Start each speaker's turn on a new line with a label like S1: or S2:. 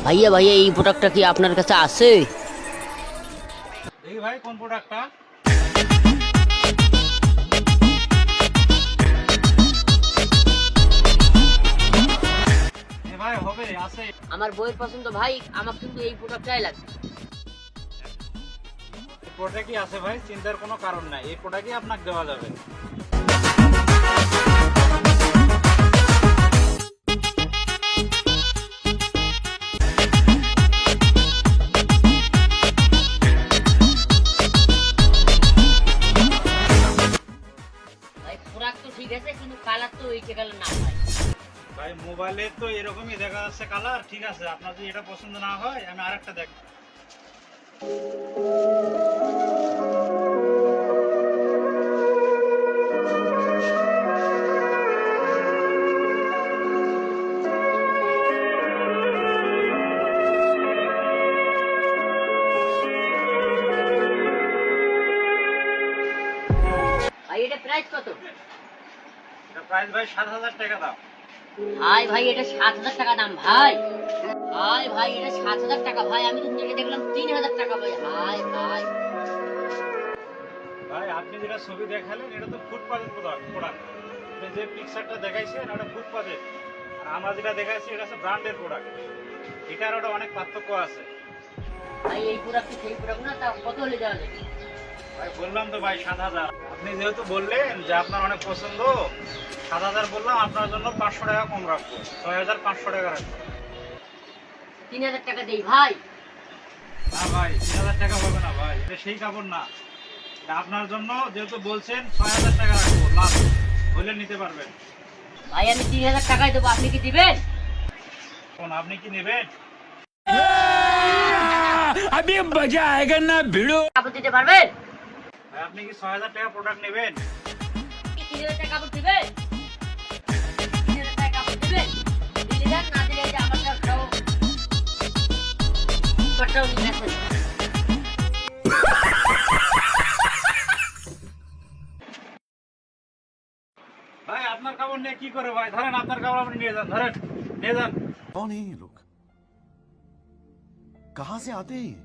S1: ভাইয়া ভাইয়া এই প্রোডাক্টটা কি আপনার কাছে আছে?
S2: এই ভাই কোন প্রোডাক্টটা? এই ভাই হবে আছে।
S1: আমার বইয়ের পছন্দ ভাই, আমার কিন্তু এই প্রোডাক্টটাই লাগবে।
S2: এই প্রোডাক্টই আছে ভাই, চিন্তার কোনো কারণ নাই, এই প্রোডাক্টই আপনাকে দেওয়া যাবে।
S1: ভাই প্রোডাক্ট তো ঠিক আছে, কিন্তু কালার তো এই কালার না ভাই।
S2: ভাই মোবাইলে তো এরকমই দেখা যাচ্ছে কালার, ঠিক আছে আপনার যদি এটা পছন্দ না হয় আমি আরেকটা দেখ।
S1: ভাই এটা প্রাইস কত?
S2: এটা প্রাইস ভাই ৭,০০০ টাকা দাম।
S1: ভাই ভাই এটা ৭,০০০ টাকা দাম ভাই। ভাই ভাই এটা ৭,০০০ টাকা ভাই, আমি তো নেটে দেখলাম ৩,০০০ টাকা ভাই। ভাই ভাই
S2: ভাই আপনি যেটা ছবি দেখালেন এটা তো ফুটপাতের প্রোডাক্ট। আপনি যে পিকচারটা দেখাইছেন ওটা ফুটপাতের, আর আমরা যেটা দেখাইছি এটা হচ্ছে ব্র্যান্ডের প্রোডাক্ট। এটার ওটা অনেক পার্থক্য আছে।
S1: ভাই এই প্রোডাক্ট সেই প্রোডাক্ট না, তা কত হলে দেওয়া যাবে?
S2: ভাই বললাম তো ভাই ৭,০০০। আপনি যেহেতু বললেন যে আপনার অনেক পছন্দ, ৭,০০০ বললাম, আপনার জন্য ৫০০ টাকা কম রাখবো, ৬,৫০০ টাকা রাখবো।
S1: ৩,০০০ টাকা দেই ভাই।
S2: না ভাই ৩,০০০ টাকা হবে না ভাই, এটা সেই কাপড় না। এটা আপনার জন্য যেহেতু বলছেন ৬,০০০ টাকা রাখবো, লাস্ট হইলে নিতে পারবেন।
S1: ভাই আমি ৩,০০০ টাকাই দেবো, আপনি কি দিবেন?
S2: কোন আপনি কি নেবেন?
S3: अभी मजा आएगा ना भिड़ो।
S1: কাপড় দিতে পারবেন?
S2: ভাই আপনি কি ৬,০০০ টাকা প্রোডাক্ট নেবেন?
S1: কি ৩,০০০ টাকা কাপড় দিবেন? ৩,০০০ টাকা কাপড় দিবেন? দিলে দেন, না দিলে এই যে আমার টাকাও নিয়ে আসেন।
S2: ভাই আপনার কাপড় নিয়ে কি করে ভাই? ধরেন আপনার কাপড় আপনি নিয়ে যান, ধরেন নিয়ে যান।
S4: कौन है ये लोग? कहां से आते हैं ये?